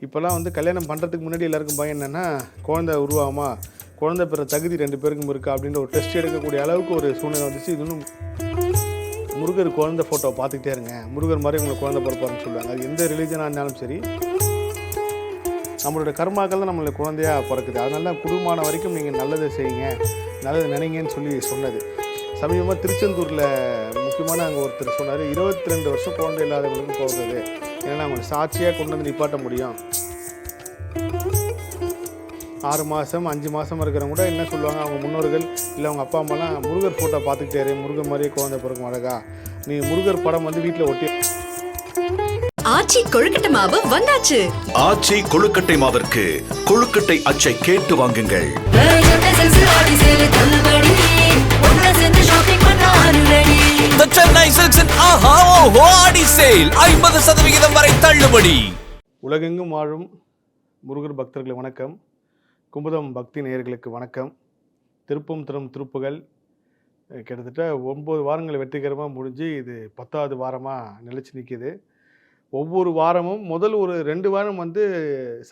இப்போல்லாம் வந்து கல்யாணம் பண்ணுறதுக்கு முன்னாடி எல்லாருக்கும் பயம் என்னென்னா குழந்தை உருவாகுமா, குழந்தை பெற தகுதி 2 பேருக்கும் இருக்கா அப்படின்ற ஒரு டெஸ்ட் எடுக்கக்கூடிய அளவுக்கு ஒரு சூழ்நிலை வந்துச்சு. இது இன்னும் முருகர் குழந்தை ஃபோட்டோ பார்த்துக்கிட்டே இருங்க, முருகர் மாதிரி உங்களுக்கு குழந்தை பிறப்பாருன்னு சொல்லுவாங்க. அது எந்த ரிலீஜனாக இருந்தாலும் சரி, நம்மளோட கர்மாக்கள் தான் நம்மளுக்கு குழந்தையாக பிறக்குது. அதனால தான் குடும்பமான வரைக்கும் நீங்கள் நல்லதை செய்யுங்க, நல்லதை நினைங்கன்னு சொல்லி சொன்னது. சமீபமாக திருச்செந்தூரில் முக்கியமான அங்கே ஒருத்தர் சொன்னார், 22 வருஷம் குழந்தை இல்லாதவங்களுக்கும் போகுது, ஏன்னா அவங்க சாட்சியாக கொண்டு வந்து நிப்பாட்ட முடியும். 6 மாதம் 5 மாதம் இருக்கிறவங்க கூட என்ன சொல்லுவாங்க, அவங்க முன்னோர்கள் இல்லை அவங்க அப்பா அம்மாலாம் முருகர் ஃபோட்டோ பார்த்துக்கிட்டே முருகர் மாதிரியே குழந்தை பிறக்கும் அழகா, நீ முருகர் படம் வந்து வீட்டில் ஒட்டி. ஆச்சி கொழுக்கட்டை மாவு வந்தாச்சு. ஆச்சி கொழுக்கட்டை மாவிற்கு கொழுக்கட்டை அச்சை கேட்டு வாங்குங்கள். The Chennai Silks and Aha Oho Adi Sale 50% வரை தள்ளுபடி. உலகெங்கும் வாழும் முருகர் பக்தர்களுக்கு வணக்கம், குமுதம் பக்தி நேயர்களுக்கு வணக்கம். திருப்பும் தரும் திருப்புகள் கிட்டத்தட்ட 9 வாரங்கள் வெற்றிகரமாக முடிஞ்சு இது 10வது வாரமாக நிலைச்சி நிற்கிது. ஒவ்வொரு வாரமும் முதல் ஒரு 2 வாரம் வந்து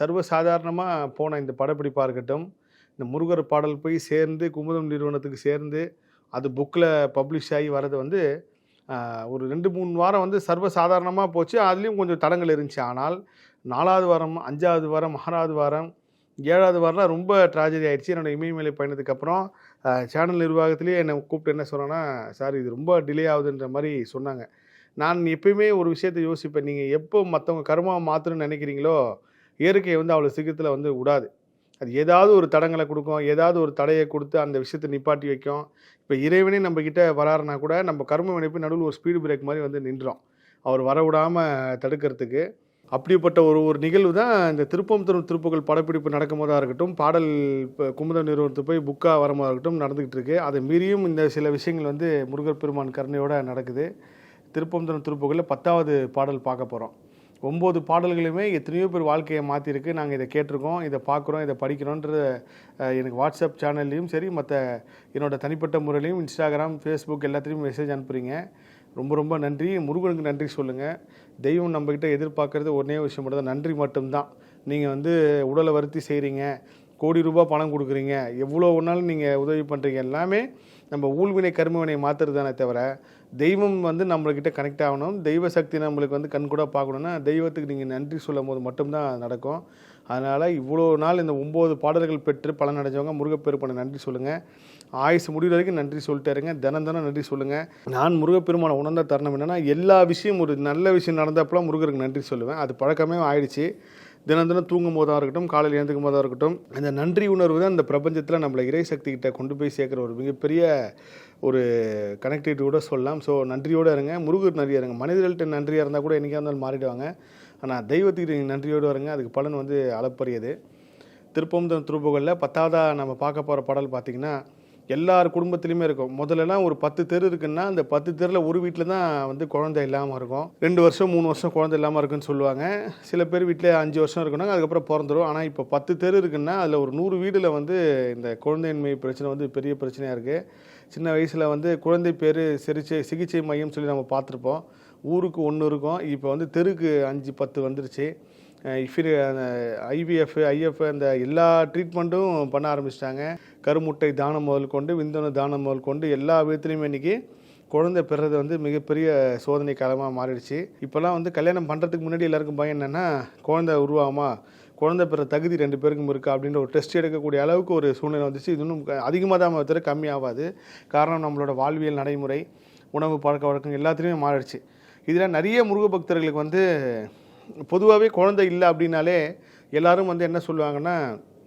சர்வசாதாரணமாக போன இந்த படப்பிடிப்பாக இருக்கட்டும், இந்த முருகர் பாடல் போய் சேர்ந்து குமுதம் நிறுவனத்துக்கு சேர்ந்து அது புக்கில் பப்ளிஷ் ஆகி வர்றது வந்து ஒரு 2-3 வாரம் வந்து சர்வசாதாரணமாக போச்சு. அதுலேயும் கொஞ்சம் தடங்கள் இருந்துச்சு. ஆனால் 4வது வாரம், 5வது வாரம், 6வது வாரம், 7வது வாரம்லாம் ரொம்ப ட்ராஜடி ஆகிடுச்சு. என்னோடய இமயமலை பயணத்துக்கு அப்புறம் சேனல் நிர்வாகத்திலேயே என்னை கூப்பிட்டு என்ன சொன்னேன்னா, சார் இது ரொம்ப டிலே ஆகுதுன்ற மாதிரி சொன்னாங்க. நான் எப்பயுமே ஒரு விஷயத்தை யோசிப்பேன், நீங்கள் எப்போ மற்றவங்க கர்மாவை மாற்றணும்னு நினைக்கிறீங்களோ இயற்கையை வந்து அவ்வளோ சீக்கிரத்தில் வந்து விடாது. அது ஏதாவது ஒரு தடங்களை கொடுக்கும், ஏதாவது ஒரு தடையை கொடுத்து அந்த விஷயத்தை நிப்பாட்டி வைக்கும். இப்போ இறைவனே நம்மக்கிட்ட வராருனா கூட நம்ம கர்ம வினைப்பு நடுவில் ஒரு ஸ்பீடு பிரேக் மாதிரி வந்து நின்றோம், அவர் வர விடாமல் தடுக்கிறதுக்கு. அப்படிப்பட்ட ஒரு நிகழ்வு தான் இந்த திருப்பம் தரும் திருப்புகள் படப்பிடிப்பு நடக்கும் போதாக இருக்கட்டும், பாடல் இப்போ குமுதம் நிறுவனத்துக்கு போய் புக்காக வரமாக இருக்கட்டும் நடந்துக்கிட்டு இருக்குது. அதை மீறியும் இந்த சில விஷயங்கள் வந்து முருகர் பெருமான் கருணையோடு நடக்குது. திருப்பம் தரும் திருப்புகளில் 10வது பாடல் பார்க்க போகிறோம். 9 பாடல்களுமே எத்தனையோ பேர் வாழ்க்கையை மாற்றிருக்கு. நாங்கள் இதை கேட்டிருக்கோம், இதை பார்க்குறோம், இதை படிக்கிறோன்ற எனக்கு வாட்ஸ்அப் சேனல்லையும் சரி, மற்ற என்னோடய தனிப்பட்ட முறையிலையும் இன்ஸ்டாகிராம், ஃபேஸ்புக் எல்லாத்துலேயும் மெசேஜ் அனுப்புகிறீங்க. ரொம்ப ரொம்ப நன்றி. முருகனுக்கு நன்றி சொல்லுங்கள். தெய்வம் நம்மக்கிட்ட எதிர்பார்க்குறது ஒன்றே விஷயம் மட்டும் தான், நன்றி மட்டும்தான். நீங்கள் வந்து உடலை வருத்தி செய்கிறீங்க, கோடி ரூபாய் பணம் கொடுக்குறீங்க, எவ்வளோ ஒன்றாலும் நீங்கள் உதவி பண்ணுறீங்க, எல்லாமே நம்ம ஊழ்வினை கர்மவினை மாற்றுறது தானே தவிர தெய்வம் வந்து நம்மள்கிட்ட கனெக்ட் ஆகணும், தெய்வ சக்தி நம்மளுக்கு வந்து கண் கூட பார்க்கணுன்னா தெய்வத்துக்கு நீங்கள் நன்றி சொல்லும் போது மட்டும்தான் நடக்கும். அதனால் இவ்வளோ நாள் இந்த 9 பாடல்கள் பெற்று பலன் அடைஞ்சவங்க முருகப்பெருமானை நன்றி சொல்லுங்கள். ஆயுசு முடிவு வரைக்கும் நன்றி சொல்லிட்டே இருங்க, தினம் நன்றி சொல்லுங்கள். நான் முருகப்பெருமானை உணர்ந்த தருணம் என்னென்னா, எல்லா விஷயம் ஒரு நல்ல விஷயம் நடந்தப்பெல்லாம் முருகருக்கு நன்றி சொல்லுவேன். அது பழக்கமே ஆயிடுச்சு. தினம் தூங்கும் போதாக இருக்கட்டும், காலையில் எழுந்துக்கும் போதாக இருக்கட்டும், அந்த நன்றி உணர்வு தான் இந்த பிரபஞ்சத்தில் நம்மளை இறை சக்திகிட்ட கொண்டு போய் சேர்க்குற ஒரு மிகப்பெரிய ஒரு கனெக்டிவிட்டி கூட சொல்லலாம். ஸோ நன்றியோடு இருங்க, முருகர் நன்றியாக இருங்க. மனிதர்கள்ட்ட நன்றியாக இருந்தால் கூட என்றைக்காக இருந்தாலும் மாறிடுவாங்க. ஆனால் தெய்வத்துக்கு நீங்கள் நன்றியோடு இருங்க, அதுக்கு பலன் வந்து அளப்பரியது. திருப்பம் தரும் திருப்புகளில் 10வதாக நம்ம பார்க்க போகிற பாடல் பார்த்திங்கன்னா, எல்லார் குடும்பத்துலேயுமே இருக்கும். முதல்லலாம் ஒரு 10 தெரு இருக்குன்னா அந்த 10 தெருவில் ஒரு வீட்டில் தான் வந்து குழந்தை இல்லாமல் இருக்கும். 2 வருஷம் 3 வருஷம் குழந்தை இல்லாமல் இருக்குன்னு சொல்லுவாங்க. சில பேர் வீட்டில் 5 வருஷம் இருக்குன்னா அதுக்கப்புறம் பிறந்துடும். ஆனால் இப்போ 10 தெரு இருக்குன்னா அதில் ஒரு 100 வீடில் வந்து இந்த குழந்தையின்மை பிரச்சனை வந்து பெரிய பிரச்சனையாக இருக்குது. சின்ன வயசில் வந்து குழந்தை பேர் சிகிச்சை மையம் சொல்லி நம்ம பார்த்துருப்போம். ஊருக்கு 1 இருக்கும், இப்போ வந்து தெருக்கு 5-10 வந்துருச்சு. IVF IF அந்த எல்லா ட்ரீட்மெண்ட்டும் பண்ண ஆரம்பிச்சிட்டாங்க. கருமுட்டை தானம் முதல் கொண்டு விந்தணு தானம் முதல் கொண்டு எல்லா விதத்துலையுமே இன்றைக்கி குழந்தை பெறது வந்து மிகப்பெரிய சோதனை காலமாக மாறிடுச்சு. இப்போல்லாம் வந்து கல்யாணம் பண்ணுறதுக்கு முன்னாடி எல்லாருக்கும் பயம் என்னென்னா, குழந்தை உருவாகுமா, குழந்தை பெற தகுதி 2 பேருக்கும் இருக்கா அப்படின்ற ஒரு டெஸ்ட் எடுக்கக்கூடிய அளவுக்கு ஒரு சூழ்நிலை வந்துச்சு. இது இன்னும் அதிகமாக தான் தவிர கம்மியாகாது. காரணம் நம்மளோட வாழ்வியல் நடைமுறை, உணவு பழக்க வழக்கம் எல்லாத்துலேயுமே மாறிடுச்சு. இதில் நிறைய முருக பக்தர்களுக்கு வந்து பொதுவாகவே குழந்தை இல்லை அப்படின்னாலே எல்லோரும் வந்து என்ன சொல்லுவாங்கன்னா,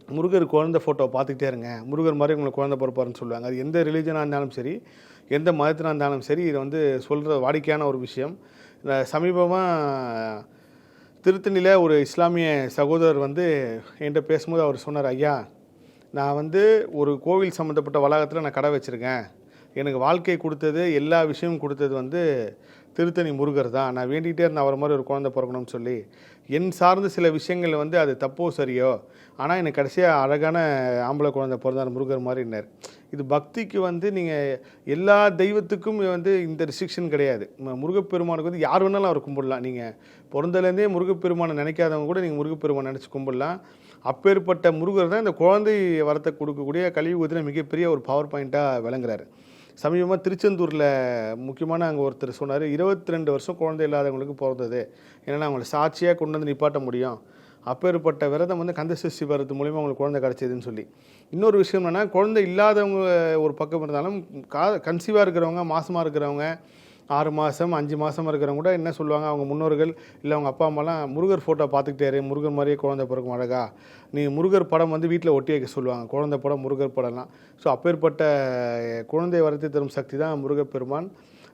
முருகர் குழந்தை ஃபோட்டோ பார்த்துக்கிட்டே இருங்க, முருகர் மாதிரி உங்களுக்கு குழந்தை பிறப்பாருன்னு சொல்லுவாங்க. அது எந்த ரிலீஜனாக இருந்தாலும் சரி, எந்த மதத்தினாக இருந்தாலும் சரி, இதை வந்து சொல்கிற வாடிக்கையான ஒரு விஷயம். சமீபமாக திருத்தணியில் ஒரு இஸ்லாமிய சகோதரர் வந்து என்கிட்ட பேசும்போது அவர் சொன்னார், ஐயா நான் வந்து ஒரு கோவில் சம்மந்தப்பட்ட வளாகத்தில் நான் கடை வச்சுருக்கேன், எனக்கு வாழ்க்கை கொடுத்தது எல்லா விஷயமும் கொடுத்தது வந்து திருத்தணி முருகர் தான், நான் வேண்டிகிட்டே இருந்தேன் அவர் மாதிரி ஒரு குழந்தை பிறக்கணும்னு சொல்லி. என் சார்ந்த சில விஷயங்கள் வந்து அது தப்போ சரியோ, ஆனால் எனக்கு கடைசியாக அழகான ஆம்பளை குழந்தை பிறந்தார் முருகர் மாதிரின்னார். இது பக்திக்கு வந்து நீங்கள் எல்லா தெய்வத்துக்கும் வந்து இந்த ரெஸ்ட்ரிக்ஷன் கிடையாது. முருகப்பெருமானுக்கு வந்து யார் வேணாலும் அவர் கும்பிடலாம். நீங்கள் பிறந்தலேருந்தே முருகப்பெருமானை நினைக்காதவங்க கூட நீங்கள் முருகப்பெருமானை நினச்சி கும்பிடலாம். அப்பேற்பட்ட முருகர் தான் இந்த குழந்தை வரத்தை கொடுக்கக்கூடிய கலியுகத்தில் மிகப்பெரிய ஒரு பவர் பாயிண்ட்டாக விளங்குறாரு. சமீபமாக திருச்செந்தூரில் முக்கியமான அங்கே ஒருத்தர் சொன்னார், 22 வருஷம் குழந்தை இல்லாதவங்களுக்கு பிறந்தது, ஏன்னா அவங்களை சாட்சியாக கொண்டு வந்து நிப்பாட்ட முடியும், அப்பேற்பட்ட விரதம் வந்து கந்தசஷ்டி விரதத்து மூலிமா அவங்களுக்கு குழந்தை கிடச்சிதுன்னு சொல்லி. இன்னொரு விஷயம் என்னென்னா, குழந்தை இல்லாதவங்க ஒரு பக்கம் இருந்தாலும் கன்சீவாக இருக்கிறவங்க, மாசமாக இருக்கிறவங்க, 6 மாதம் 5 மாதமாக இருக்கிறவங்க கூட என்ன சொல்லுவாங்க, அவங்க முன்னோர்கள் இல்லை அவங்க அப்பா அம்மாலாம் முருகர் ஃபோட்டோ பார்த்துக்கிட்டே முருகர் மாதிரியே குழந்தை பிறக்கும் அழகா, நீ முருகர் படம் வந்து வீட்டில் ஒட்டி வைக்க சொல்லுவாங்க, குழந்தை படம் முருகர் படம்லாம். ஸோ அப்பேற்பட்ட குழந்தை வரத்தை தரும் சக்தி தான் முருகப்பெருமான்.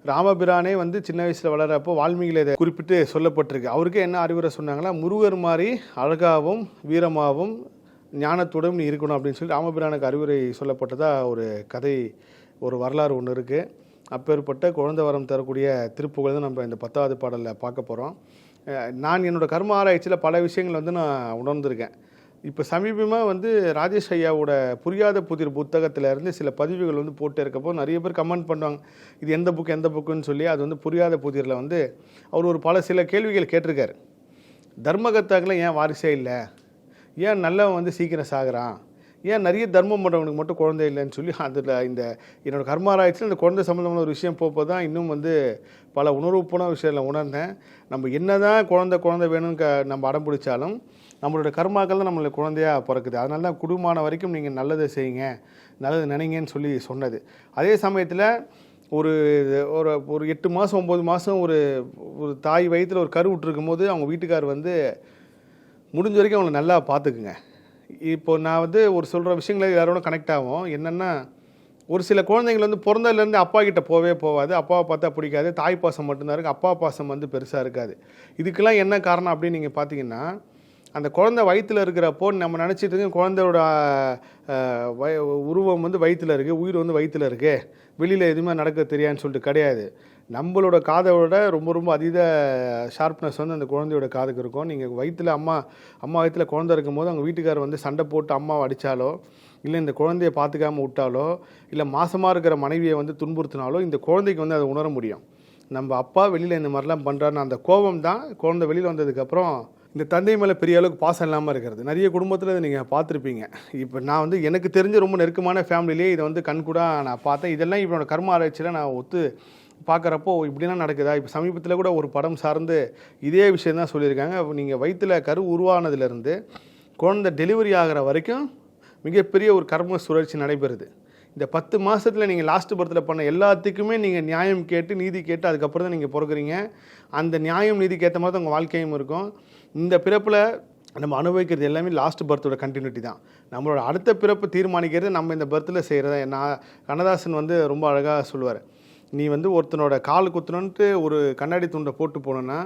ராமபிரானே வந்து சின்ன வயசில் வளரப்போ வால்மீகியில் இதை குறிப்பிட்டு சொல்லப்பட்டிருக்கு. அவருக்கே என்ன அறிவுரை சொன்னாங்களா, முருகர் மாதிரி அழகாகவும் வீரமாகவும் ஞானத்துடன் நீ இருக்கணும் அப்படின்னு சொல்லி ராமபிரானுக்கு அறிவுரை சொல்லப்பட்டதாக ஒரு கதை, ஒரு வரலாறு ஒன்று இருக்குது. அப்பேற்பட்ட குழந்தை வரம் தரக்கூடிய திருப்புகழ் தான் நம்ம இந்த 10வது பாடலில் பார்க்க போகிறோம். நான் என்னோடய கர்ம ஆராய்ச்சியில் பல விஷயங்கள் வந்து நான் உணர்ந்திருக்கேன். இப்போ சமீபமாக வந்து ராஜேஷ் ஐயாவோட புரியாத புதிர் புத்தகத்திலேருந்து சில பதிவுகள் வந்து போட்டு இருக்கப்போ நிறைய பேர் கமெண்ட் பண்ணுவாங்க, இது எந்த புக்குன்னு சொல்லி. அது வந்து புரியாத புதிரில் வந்து அவர் ஒரு சில கேள்விகள் கேட்டிருக்கார். தர்மகத்தாக்கில் ஏன் வாரிசே இல்லை, ஏன் நல்லவன் வந்து சீக்கிரம் சாகுறான், ஏன் நிறைய தர்மம் பண்ணுறவனுக்கு மட்டும் குழந்தை இல்லைன்னு சொல்லி அதில் இந்த என்னோடய கர்மாராய்ச்சியில் இந்த குழந்தை சம்மந்தமான ஒரு விஷயம் போப்போ தான் இன்னும் வந்து பல உணர்வுப்பூர்வ விஷயத்தில் உணர்ந்தேன். நம்ம என்ன தான் குழந்தை வேணும்னு நம்ம அடம் பிடிச்சாலும் நம்மளோட கர்மாக்கள் தான் நம்மளுக்கு குழந்தையாக பிறக்குது. அதனால தான் குடும்பமான வரைக்கும் நீங்கள் நல்லதை செய்யுங்க, நல்லது நினைங்கன்னு சொல்லி சொன்னது. அதே சமயத்தில் ஒரு ஒரு 8 மாதம் 9 மாதம் ஒரு தாய் வயிற்றில் ஒரு கரு விட்டுருக்கும் போது அவங்க வீட்டுக்கார் வந்து முடிஞ்ச வரைக்கும் அவங்களை நல்லா பார்த்துக்குங்க. இப்போ நான் வந்து ஒரு சொல்கிற விஷயங்களை யாரோட கனெக்ட் ஆகும். என்னென்னா, ஒரு சில குழந்தைங்கள் வந்து பிறந்ததுலேருந்து அப்பா கிட்ட போகாது, அப்பாவை பார்த்தா பிடிக்காது, தாய் பாசம் மட்டும்தான் இருக்குது, அப்பா பாசம் வந்து பெருசாக இருக்காது. இதுக்கெல்லாம் என்ன காரணம் அப்படின்னு நீங்கள் பார்த்தீங்கன்னா, அந்த குழந்தை வயிற்றில் இருக்கிறப்போ நம்ம நினச்சிட்டு இருக்கோம் குழந்தையோட உருவம் வந்து வயிற்றில் இருக்குது, உயிர் வந்து வயிற்றில் இருக்குது, வெளியில் எதுவுமே நடக்க தெரியாதுன்னு சொல்லிட்டு கிடையாது. நம்மளோட காதோட ரொம்ப ரொம்ப அதீத ஷார்ப்னஸ் வந்து அந்த குழந்தையோட காதுக்கு இருக்கும். நீங்கள் வயிற்றில் அம்மா வயிற்றில் குழந்தை இருக்கும்போது அவங்க வீட்டுக்காரர் வந்து சண்டை போட்டு அம்மாவை அடித்தாலோ, இல்லை இந்த குழந்தைய பார்த்துக்காமல் விட்டாலோ, இல்லை மாசமாக இருக்கிற மனைவியை வந்து துன்புறுத்தினாலோ இந்த குழந்தைக்கு வந்து அதை உணர முடியும். நம்ம அப்பா வெளியில் இந்த மாதிரிலாம் பண்ணுறாருன்னு அந்த கோபம் தான் குழந்தை வெளியில் வந்ததுக்கப்புறம் இந்த தந்தை மேலே பெரிய அளவுக்கு பாசம் இல்லாமல் இருக்கிறது. நிறைய குடும்பத்தில் இதை நீங்கள் பார்த்துருப்பீங்க. இப்போ நான் வந்து எனக்கு தெரிஞ்ச ரொம்ப நெருக்கமான ஃபேமிலியிலே இதை வந்து கண்கூடாக நான் பார்த்தேன். இதெல்லாம் இவனோட கர்ம ஆராய்ச்சியில் நான் ஒத்து பார்க்குறப்போ இப்படிலாம் நடக்குதா. இப்போ சமீபத்தில் கூட ஒரு படம் சார்ந்து இதே விஷயம் தான் சொல்லியிருக்காங்க. நீங்கள் வயிற்றில் கரு உருவானதுலேருந்து குழந்தை டெலிவரி ஆகிற வரைக்கும் மிகப்பெரிய ஒரு கர்ம சுழற்சி நடைபெறுது. இந்த 10 மாதத்தில் நீங்கள் லாஸ்ட் பர்த்தில் பண்ண எல்லாத்துக்குமே நீங்கள் நியாயம் கேட்டு நீதி கேட்டு அதுக்கப்புறம் தான் நீங்கள் பிறகுறீங்க. அந்த நியாயம் நீதிக்கு ஏற்ற மாதிரி தான் உங்கள் வாழ்க்கையும் இருக்கும். இந்த பிறப்பில் நம்ம அனுபவிக்கிறது எல்லாமே லாஸ்ட் பர்த்தோட கண்டினியூட்டி தான். நம்மளோட அடுத்த பிறப்பு தீர்மானிக்கிறது நம்ம இந்த பர்த்தில் செய்கிறத. நான் கண்ணதாசன் வந்து ரொம்ப அழகாக சொல்லுவார், நீ வந்து ஒருத்தனோட கால் குத்துணுன்ட்டு ஒரு கண்ணாடி துண்டை போட்டு போனோன்னா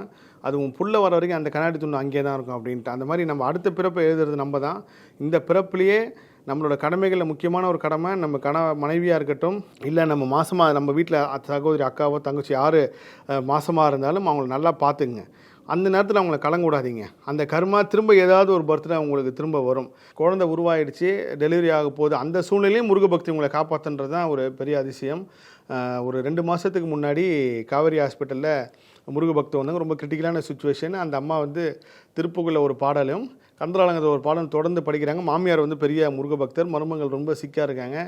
அது உன் புள்ள வர வரைக்கும் அந்த கண்ணாடி துண்டு அங்கே தான் இருக்கும் அப்படின்ட்டு. அந்த மாதிரி நம்ம அடுத்த பிறப்பை எழுதுறது நம்ம தான். இந்த பிறப்புலேயே நம்மளோட கடமைகளில் முக்கியமான ஒரு கடமை, நம்ம மனைவியாக இருக்கட்டும், இல்லை நம்ம மாசமாக நம்ம வீட்டில் சகோதரி அக்காவோ தங்கச்சி யார் மாசமாக இருந்தாலும் அவங்கள நல்லா பார்த்துங்க. அந்த நேரத்தில் அவங்கள கலங்க விடாதீங்க. அந்த கர்மா திரும்ப ஏதாவது ஒரு பர்த்டே அவங்களுக்கு திரும்ப வரும். குழந்தை உருவாயிடுச்சு, டெலிவரி ஆக போகுது, அந்த சூழ்நிலையும் முருகபக்தி உங்களை காப்பாற்றுன்றது தான் ஒரு பெரிய அதிசயம். ஒரு 2 மாதத்துக்கு முன்னாடி காவேரி ஹாஸ்பிட்டலில் முருகபக்தி வந்தாங்க. ரொம்ப கிரிட்டிக்கலான சுச்சுவேஷன். அந்த அம்மா வந்து திருப்புகளில் ஒரு பாடலும் கந்தராலங்கத்தில் ஒரு பாடம் தொடர்ந்து படிக்கிறாங்க. மாமியார் வந்து பெரிய முருகபக்தர், மருமகள் ரொம்ப சிக்காக இருக்காங்க.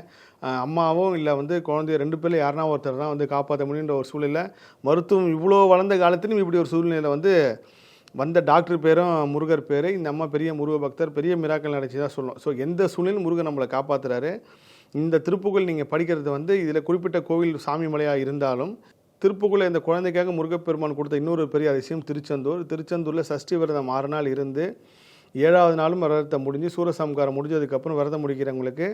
அம்மாவும் இல்லை வந்து குழந்தைய 2 பேரில் யாருனா ஒருத்தர் தான் வந்து காப்பாற்ற முடியுன்ற ஒரு சூழ்நிலை. மருத்துவம் இவ்வளோ வளர்ந்த காலத்திலும் இப்படி ஒரு சூழ்நிலையில் வந்து வந்த டாக்டர் பேரும் முருகர் பேர். இந்த அம்மா பெரிய முருகபக்தர், பெரிய மிராக்கள் நடச்சி தான் சொல்லணும். ஸோ எந்த சூழ்நிலையும் முருகன் நம்மளை காப்பாற்றுறாரு. இந்த திருப்புகழ் நீங்கள் படிக்கிறது வந்து இதில் குறிப்பிட்ட கோவில் சாமி மலையாக இருந்தாலும் திருப்புகழை இந்த குழந்தைக்காக முருகப்பெருமான் கொடுத்த இன்னொரு பெரிய அதிசயம் திருச்செந்தூரில் சஷ்டி விரதம் 6 நாள் இருந்து 7வது நாளும் விரதத்தை முடிஞ்சு சூரசம்காரம் முடிஞ்சதுக்கப்புறம் விரதம் முடிக்கிறவங்களுக்கு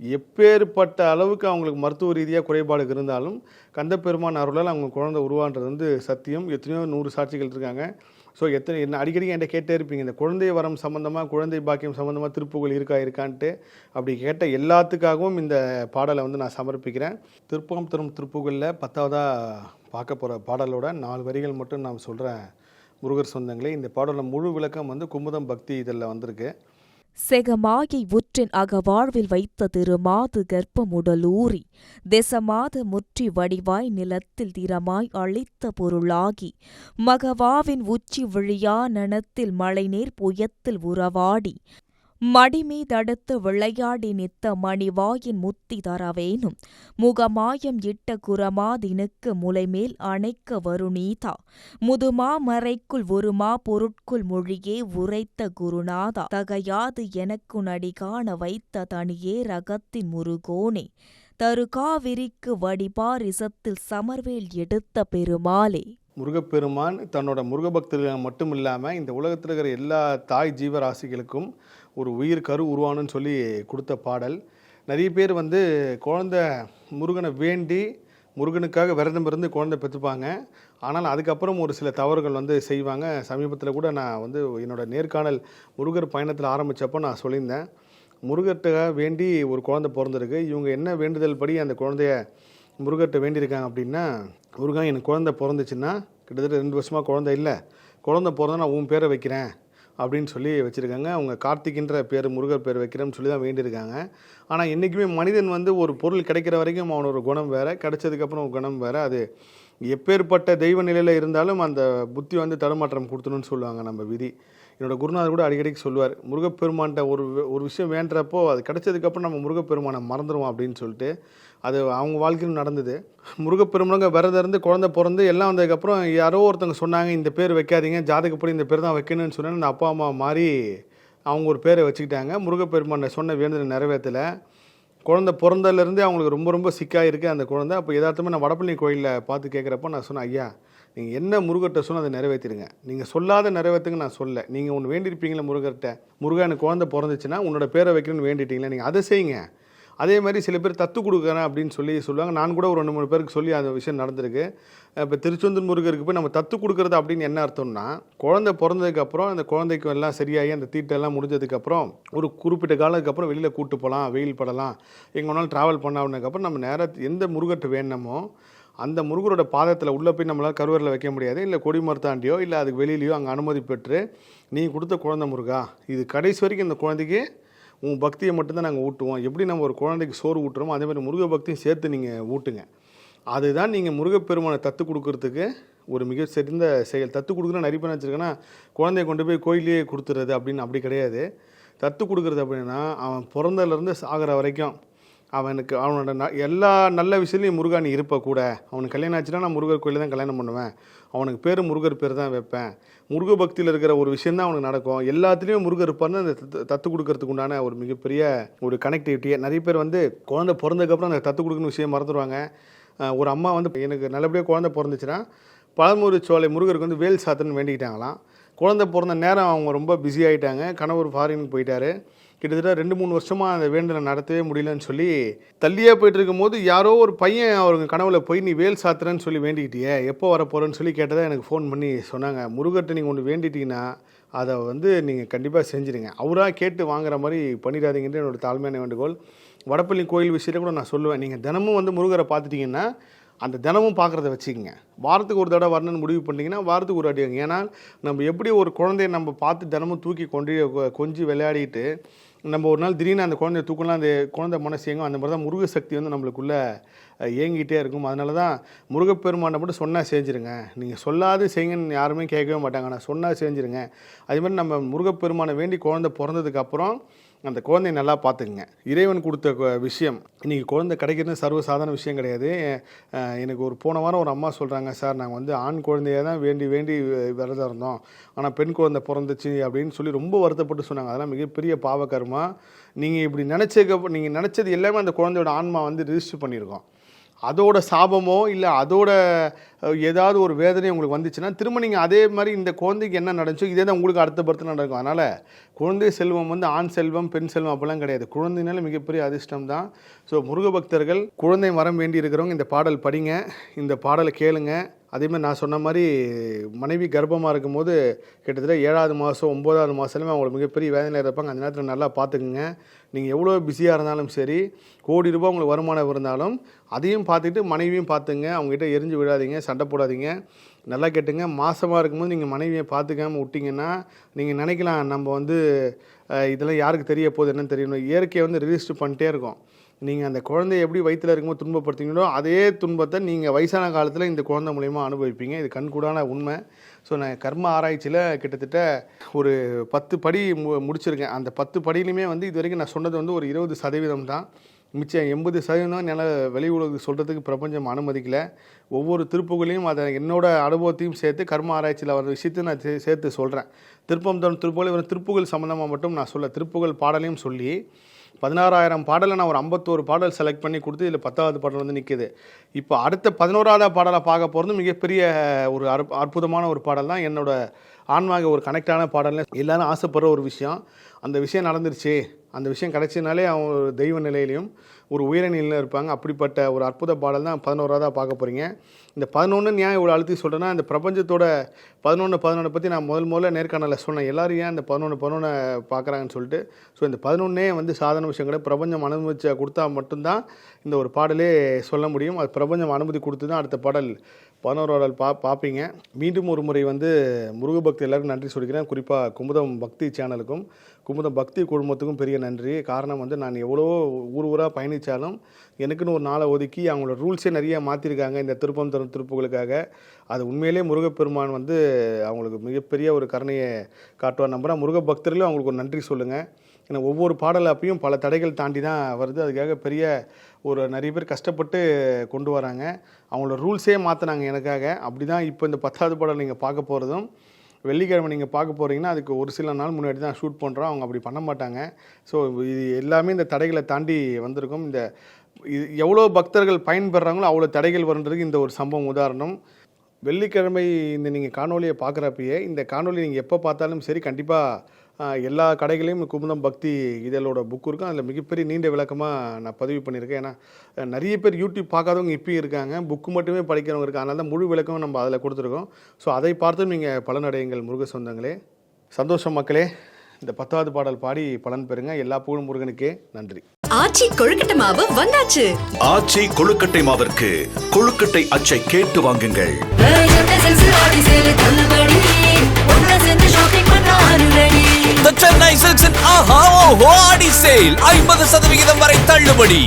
எப்பேற்பட்ட அளவுக்கு அவங்களுக்கு மருத்துவ ரீதியாக குறைபாடு இருந்தாலும் கந்தப்பெருமான் அருளால் அவங்க குழந்தை உருவான்றது வந்து சத்தியம். எத்தனையோ 100 சாட்சிகள் இருக்காங்க. ஸோ என்ன அடிக்கடி என்கிட்ட கேட்டே இருப்பீங்க, இந்த குழந்தை வரம் சம்மந்தமாக, குழந்தை பாக்கியம் சம்மந்தமாக திருப்புகள் இருக்கான்ட்டு. அப்படி கேட்ட எல்லாத்துக்காகவும் இந்த பாடலை வந்து நான் சமர்ப்பிக்கிறேன். திருப்பம் தரும் திருப்புகளில் 10வதாக பார்க்க போகிற பாடலோட 4 வரிகள் மட்டும் நான் சொல்கிறேன். முருகர் சொந்தங்களே, இந்த பாடலோட முழு விளக்கம் வந்து குமுதம் பக்தி இதில் வந்திருக்கு. செகமாயை உற்றின் அகவாழ்வில் வைத்த திருமாது கர்ப்பமுடலூறி தெசமாத முற்றி வடிவாய் நிலத்தில் திறமாய் அளித்த பொருளாகி மகவாவின் உச்சி விழியா நனத்தில் மழைநீர் புயத்தில் உறவாடி மடிமீதடுத்து விளையாடி நித்த மணிவாயின் முத்தி தரவேனும் முகமாயம் இட்ட குரமாதினுக்கு முலைமேல் அணைக்க வருணீதா முதுமா மறைக்குள் ஒருமா பொருட்குள் மொழியே உரைத்த குருநாதா தகையாது எனக்கு நடிகாண வைத்த தனியே ரகத்தின் முருகோனே தருகாவிரிக்கு வடிபாரிசத்தில் சமர்வேல் எடுத்த பெருமாளே. முருகப்பெருமான் தன்னோட முருகபக்தர்கள் மட்டும் இல்லாமல் இந்த உலகத்தில் இருக்கிற எல்லா தாய் ஜீவராசிகளுக்கும் ஒரு உயிர் கரு உருவானுன்னு சொல்லி கொடுத்த பாடல். நிறைய பேர் வந்து குழந்தை முருகனை வேண்டி முருகனுக்காக விரதம் இருந்து குழந்தை பெற்றுப்பாங்க. ஆனால் அதுக்கப்புறம் ஒரு சில தவறுகள் வந்து செய்வாங்க. சமீபத்தில் கூட நான் வந்து என்னோடய நேர்காணல் முருகர் பயணத்தில் ஆரம்பித்தப்போ நான் சொல்லியிருந்தேன், முருகர்கிட்ட வேண்டி ஒரு குழந்தை பிறந்திருக்கு, இவங்க என்ன வேண்டுதல் படி அந்த குழந்தைய முருகர்கிட்ட வேண்டியிருக்காங்க அப்படின்னா, முருகன் எனக்கு குழந்தை பிறந்துச்சுன்னா, கிட்டத்தட்ட 2 வருஷமாக குழந்தை இல்லை, குழந்தை பிறந்தா நான் உன் பேரை வைக்கிறேன் அப்படின்னு சொல்லி வச்சுருக்காங்க. அவங்க கார்த்திகின்ற பேர் முருகர் பேர் வைக்கிறேன்னு சொல்லி தான் வேண்டியிருக்காங்க. ஆனால் என்றைக்குமே மனிதன் வந்து ஒரு பொருள் கிடைக்கிற வரைக்கும் அவனோட குணம் வேறு, கிடைச்சதுக்கப்புறம் ஒரு குணம் வேறு. அது எப்பேற்பட்ட தெய்வ நிலையில் இருந்தாலும் அந்த புத்தி வந்து தடுமாற்றம் கொடுத்தணும்னு சொல்லுவாங்க நம்ம விதி. என்னோடய குருநாதர் கூட அடிக்கடிக்கு சொல்லுவார், முருகப்பெருமான்கிட்ட ஒரு விஷயம் வேண்டுறப்போ அது கிடைச்சதுக்கப்புறம் நம்ம முருகப்பெருமானை மறந்துடுவோம் அப்படின்னு சொல்லிட்டு. அது அவங்க வாழ்க்கையில் நடந்தது. முருகப்பெருமானுங்க விரதம் இருந்து குழந்தை பிறந்து எல்லாம் வந்ததுக்கப்புறம் யாரோ ஒருத்தவங்க சொன்னாங்க, இந்த பேர் வைக்காதீங்க, ஜாதகப்படி இந்த பேர் தான் வைக்கணும்னு சொன்னேன். அந்த அப்பா அம்மா மாதிரி அவங்க ஒரு பேரை வச்சுக்கிட்டாங்க. முருகப்பெருமானை சொன்ன வேண்டுதல் நிறைவேற்றலை. குழந்தை பிறந்ததுலேருந்தே அவங்களுக்கு ரொம்ப ரொம்ப சிக்காயிருக்கு அந்த குழந்தை. அப்போ யதார்த்தமாக நான் வடபழனி கோயிலில் பார்த்து கேட்குறப்போ நான் சொன்னேன், ஐயா நீங்கள் என்ன முருகர்கிட்ட சொன்னால் அதை நிறைவேற்றிடுங்க, நீங்கள் சொல்லாத நிறைவேற்றுங்க நான் சொல்ல. நீங்கள் ஒன்று வேண்டியிருப்பீங்களே முருகர்கிட்ட, முருகன் எனக்கு குழந்தை பிறந்துச்சுன்னா உன்னோட பேரை வைக்கணும்னு வேண்டிட்டீங்களே, நீங்கள் அதை செய்யுங்க. அதே மாதிரி சில பேர் தத்து கொடுக்குறேன் அப்படின்னு சொல்லுவாங்க. நான் கூட ஒரு 2-3 பேருக்கு சொல்லி அந்த விஷயம் நடந்திருக்கு. இப்போ திருச்செந்தூர் முருகருக்கு போய் நம்ம தத்து கொடுக்குறது அப்படின்னு என்ன அர்த்தம்னா, குழந்தை பிறந்ததுக்கப்புறம் அந்த குழந்தைக்கு எல்லாம் சரியாகி அந்த தீட்டெல்லாம் முடிஞ்சதுக்கப்புறம் ஒரு குறிப்பிட்ட காலத்துக்கு அப்புறம் வெளியில் கூட்டு போகலாம், வெயில் படலாம், எங்கே வேணாலும் ட்ராவல் பண்ணாதுக்கப்புறம் நம்ம நேராக எந்த முருகர்கிட்ட வேணுமோ அந்த முருகரோட பாதத்தில் உள்ளே போய் நம்மளால் கருவறையில் வைக்க முடியாது, இல்லை கொடி மரத்தாண்டியோ இல்லை அதுக்கு வெளியிலையோ அங்கே அனுமதி பெற்று, நீ கொடுத்த குழந்தை முருகா, இது கடைசி வரைக்கும் இந்த குழந்தைக்கு உன் பக்தியை மட்டும்தான் நாங்கள் ஊட்டுவோம். எப்படி நம்ம ஒரு குழந்தைக்கு சோறு ஊட்டுறோமோ அதே மாதிரி முருக பக்தியும் சேர்த்து நீங்கள் ஊட்டுங்க. அதுதான் நீங்கள் முருகப்பெருமானை தத்து கொடுக்கறதுக்கு ஒரு மிக சிறந்த செயல். தத்து கொடுக்குறேன்னு நிறைய பேர் வச்சுருக்கேன்னா குழந்தைய கொண்டு போய் கோயிலே கொடுத்துறது அப்படின்னு அப்படி கிடையாது. தத்து கொடுக்குறது அப்படின்னா அவன் பிறந்ததுலேருந்து சாகிற வரைக்கும் அவனுக்கு அவனோட எல்லா நல்ல விஷயத்துலையும் முருகா நீ இருப்ப கூட. அவனுக்கு கல்யாணம் ஆச்சுன்னா நான் முருகர் கோயிலில் தான் கல்யாணம் பண்ணுவேன், அவனுக்கு பேர் முருகர் பேர் தான் வைப்பேன், முருக பக்தியில் இருக்கிற ஒரு விஷயந்தான் அவனுக்கு நடக்கும். எல்லாத்துலேயும் முருகர் இருப்பார்னு அந்த தத்து கொடுக்கறதுக்கு உண்டான ஒரு மிகப்பெரிய ஒரு கனெக்டிவிட்டியை. நிறைய பேர் வந்து குழந்தை பிறந்ததுக்கப்புறம் அந்த தத்து கொடுக்கணும் விஷயம் மறந்துடுவாங்க. ஒரு அம்மா வந்து எனக்கு நல்லபடியாக குழந்தை பிறந்துச்சுன்னா பழமுரு சோலை முருகருக்கு வந்து வேல் சாத்தன்னு வேண்டிக்கிட்டாங்களாம். குழந்தை பிறந்த நேரம் அவங்க ரொம்ப பிஸி ஆகிட்டாங்க. கணவர் ஃபாரினுக்கு போயிட்டார். கிட்டத்தட்ட 2-3 வருஷமாக அந்த வேண்டலை நடத்தவே முடியலன்னு சொல்லி தள்ளியே போயிட்டு இருக்கும்போது யாரோ ஒரு பையன் அவங்க கனவுல போய் நீ வேல் சாத்துறேன்னு சொல்லி வேண்டிக்கிட்டியே, எப்போ வர போகிறேன்னு சொல்லி கேட்டதாக எனக்கு ஃபோன் பண்ணி சொன்னாங்க. முருகர்கிட்ட நீங்கள் ஒன்று வேண்டிட்டீங்கன்னா அதை வந்து நீங்கள் கண்டிப்பாக செஞ்சுடுங்க, அவராக கேட்டு வாங்குற மாதிரி பண்ணிடாதீங்கன்ற என்னோட தாழ்மையான வேண்டுகோள். வடபழனி கோயில் விஷயத்தை கூட நான் சொல்லுவேன், நீங்கள் தினமும் வந்து முருகரை பார்த்துட்டிங்கன்னா அந்த தினமும் பார்க்குறத வச்சுக்கோங்க. வாரத்துக்கு ஒரு தடவை வரணும்னு முடிவு பண்ணிங்கன்னா வாரத்துக்கு ஒரு அடிங்க. ஏன்னா நம்ம எப்படி ஒரு குழந்தைய நம்ம பார்த்து தினமும் தூக்கி கொஞ்சி விளையாடிட்டு நம்ம ஒரு நாள் திடீர்னு அந்த குழந்தைய தூக்கலாம், அந்த குழந்தை மனசு இயங்கும். அந்த மாதிரி தான் முருக சக்தி வந்து நம்மளுக்குள்ளே இயங்கிட்டே இருக்கும். அதனால தான் முருகப்பெருமானை மட்டும் சொன்னால் செஞ்சுருங்க, நீங்கள் சொல்லாது செய்யுங்கன்னு யாருமே கேட்கவே மாட்டாங்க, ஆனால் சொன்னால் செஞ்சுருங்க. அதே மாதிரி நம்ம முருகப்பெருமானை வேண்டி குழந்தை பிறந்ததுக்கப்புறம் அந்த குழந்தைய நல்லா பார்த்துக்குங்க. இறைவன் கொடுத்த விஷயம் இன்றைக்கி குழந்தை கிடைக்கிறது சர்வசாதாரண விஷயம் கிடையாது. எனக்கு ஒரு போன வாரம் ஒரு அம்மா சொல்கிறாங்க, சார் நாங்கள் வந்து ஆண் குழந்தைய தான் வேண்டி விரதம் இருந்தோம், ஆனால் பெண் குழந்தை பிறந்துச்சு அப்படின்னு சொல்லி ரொம்ப வருத்தப்பட்டு சொன்னாங்க. அதெல்லாம் மிகப்பெரிய பாவகர்மா. நீங்கள் இப்படி நீங்கள் நினச்சது எல்லாமே அந்த குழந்தையோட ஆன்மா வந்து ரிஜிஸ்டர் பண்ணியிருக்கோம். அதோட சாபமோ இல்லை அதோட ஏதாவது ஒரு வேதனை உங்களுக்கு வந்துச்சுன்னா திரும்ப நீங்கள் அதே மாதிரி இந்த குழந்தைக்கு என்ன நடந்துச்சோ இதே தான் உங்களுக்கு அடுத்த பர்த்து நடக்கும். அதனால் குழந்தை செல்வம் வந்து ஆண் செல்வம் பெண் செல்வம் அப்போல்லாம் கிடையாது. குழந்தைனால மிகப்பெரிய அதிர்ஷ்டம் தான். ஸோ முருக பக்தர்கள் குழந்தை வரம் வேண்டி இருக்கிறவங்க இந்த பாடல் படிங்க, இந்த பாடலை கேளுங்க. அதேமாதிரி நான் சொன்ன மாதிரி மனைவி கர்ப்பமாக இருக்கும்போது கிட்டத்தட்ட 7வது மாதம் 9வது மாதத்துலேயுமே அவங்களுக்கு மிகப்பெரிய வேதனையில் இருப்பாங்க. அந்த நேரத்தில் நல்லா பார்த்துக்குங்க. நீங்கள் எவ்வளோ பிஸியாக இருந்தாலும் சரி, கோடி ரூபாய் உங்களுக்கு வருமானம் இருந்தாலும் அதையும் பார்த்துட்டு மனைவியும் பார்த்துங்க. அவங்ககிட்ட எரிஞ்சு விடாதீங்க, சண்டை போடாதீங்க. நல்லா கேட்டுங்க, மாதமாக இருக்கும்போது நீங்கள் மனைவியை பார்த்துக்காமல் விட்டிங்கன்னா நீங்கள் நினைக்கலாம் நம்ம வந்து இதெல்லாம் யாருக்கு தெரிய போகுது என்னன்னு தெரியணும். இயற்கையை வந்து ரிஜிஸ்டர் பண்ணிட்டே இருக்கோம். நீங்கள் அந்த குழந்தைய எப்படி வயிற்றில் இருக்கும்போது துன்பப்படுத்திங்களோ அதே துன்பத்தை நீங்கள் வயசான காலத்தில் இந்த குழந்தை மூலயமா அனுபவிப்பீங்க. இது கண்கூடான உண்மை. ஸோ நான் கர்ம ஆராய்ச்சியில் கிட்டத்தட்ட ஒரு 10 படி முடிச்சிருக்கேன். அந்த 10 படியிலுமே வந்து இது வரைக்கும் நான் சொன்னது வந்து ஒரு 20% தான். மிச்சம் 80% என்னால் வெளி உலகத்துக்கு சொல்கிறதுக்கு பிரபஞ்சம் அனுமதிக்கலை. ஒவ்வொரு திருப்புகளையும் அதை என்னோட அனுபவத்தையும் சேர்த்து கர்ம ஆராய்ச்சியில் வர விஷயத்தையும் நான் சேர்த்து சொல்கிறேன். திருப்பம் தரும் திருப்புகள் திருப்புகள் சம்மந்தமாக மட்டும் நான் திருப்புகள் பாடலையும் சொல்லி 16,000 பாடலை நான் ஒரு 51 பாடல் செலக்ட் பண்ணி கொடுத்து இதில் 10வது பாடல் வந்து நிற்கிது. இப்போ அடுத்த 11வது பாடலை பார்க்க போகிறது மிகப்பெரிய ஒரு அற்புதமான ஒரு பாடல் தான். என்னோட ஆன்மாக ஒரு கனெக்டான பாடல்னு எல்லாரும் ஆசைப்படுற ஒரு விஷயம். அந்த விஷயம் நடந்துருச்சு, அந்த விஷயம் கிடைச்சதுனாலே அவங்க தெய்வ நிலையிலையும் ஒரு உயர நிலையில் இருப்பாங்க. அப்படிப்பட்ட ஒரு அற்புத பாடல் தான் 11வது பார்க்க போகிறீங்க. இந்த 11 ஏன் இவ்வளோ அழுத்தி சொல்கிறேன்னா, இந்த பிரபஞ்சத்தோட 11 பற்றி நான் முதல்ல நேர்காணலில் சொன்னேன். எல்லோரும் ஏன் இந்த 11 பார்க்குறாங்கன்னு சொல்லிட்டு. ஸோ இந்த 11 வந்து சாதாரண விஷயம் கிடையாது. பிரபஞ்சம் அனுமதிச்ச கொடுத்தா மட்டும்தான் இந்த ஒரு பாடலே சொல்ல முடியும். அது பிரபஞ்சம் அனுமதி கொடுத்து தான் அடுத்த பாடல் 11வது பார்ப்பீங்க. மீண்டும் ஒரு முறை வந்து முருகபக்தி எல்லாருக்கும் நன்றி சொல்லிக்கிறேன். குறிப்பாக குமுதம் பக்தி சேனலுக்கும் குமுதம் பக்தி குழுமத்துக்கும் பெரிய நன்றி. காரணம் வந்து நான் எவ்வளோ ஊராக பயணித்தாலும் எனக்குன்னு ஒரு நாளை ஒதுக்கி அவங்களோட ரூல்ஸே நிறைய மாற்றிருக்காங்க இந்த திருப்பம் தரும் திருப்புகளுக்காக. அது உண்மையிலே முருகப்பெருமான் வந்து அவங்களுக்கு மிகப்பெரிய ஒரு கருணையை காட்டுவார் நம்புகிறேன். முருக பக்தர்களும் அவங்களுக்கு ஒரு நன்றி சொல்லுங்கள். ஏன்னா ஒவ்வொரு பாடல் அப்பையும் பல தடைகள் தாண்டி தான் வருது. அதுக்காக பெரிய ஒரு நிறைய பேர் கஷ்டப்பட்டு கொண்டு வராங்க. அவங்களோட ரூல்ஸே மாற்றினாங்க எனக்காக. அப்படி தான் இப்போ இந்த 10வது பாடல் நீங்கள் பார்க்க போகிறதும் வெள்ளிக்கிழமை நீங்கள் பார்க்க போகிறீங்கன்னா அதுக்கு ஒரு சில நாள் முன்னாடி தான் ஷூட் பண்ணுறோம். அவங்க அப்படி பண்ண மாட்டாங்க. ஸோ இது எல்லாமே இந்த தடைகளை தாண்டி வந்திருக்கும். இந்த எவ்வளோ பக்தர்கள் பயன்பெறாங்களோ அவ்வளோ தடைகள் வருன்றதுக்கு இந்த ஒரு சம்பவம் உதாரணம். வெள்ளிக்கிழமை இந்த நீங்கள் காணொலியை பார்க்குறப்பயே இந்த காணொலி நீங்கள் எப்போ பார்த்தாலும் சரி கண்டிப்பாக எல்லா கடைகளையும் குமுதம் பக்தி இதழோட புக்கு இருக்கும். அதில் மிகப்பெரிய நீண்ட விளக்கமாக நான் பதிவு பண்ணியிருக்கேன். ஏன்னா நிறைய பேர் யூடியூப் பார்க்காதவங்க இப்பயும் இருக்காங்க, புக்கு மட்டுமே படிக்கிறவங்க இருக்காங்க. அதனால தான் முழு விளக்கம் நம்ம அதில் கொடுத்துருக்கோம். ஸோ அதை பார்த்தும் நீங்கள் பலனடையுங்கள் முருக சொந்தங்களே. சந்தோஷம் மக்களே. இந்த 10வது பாடல் பாடி பலன் பெறுங்க. எல்லா புகழும் முருகனுக்கே. நன்றி. ஆச்சி கொழுக்கட்டை மாவு வந்தாச்சு. ஆச்சி கொழுக்கட்டை மாவிற்கு கொழுக்கட்டை அச்சை கேட்டு வாங்குங்கள். The Chennai Silks and Aha Oho Adi Sale 50% வரை தள்ளுபடி.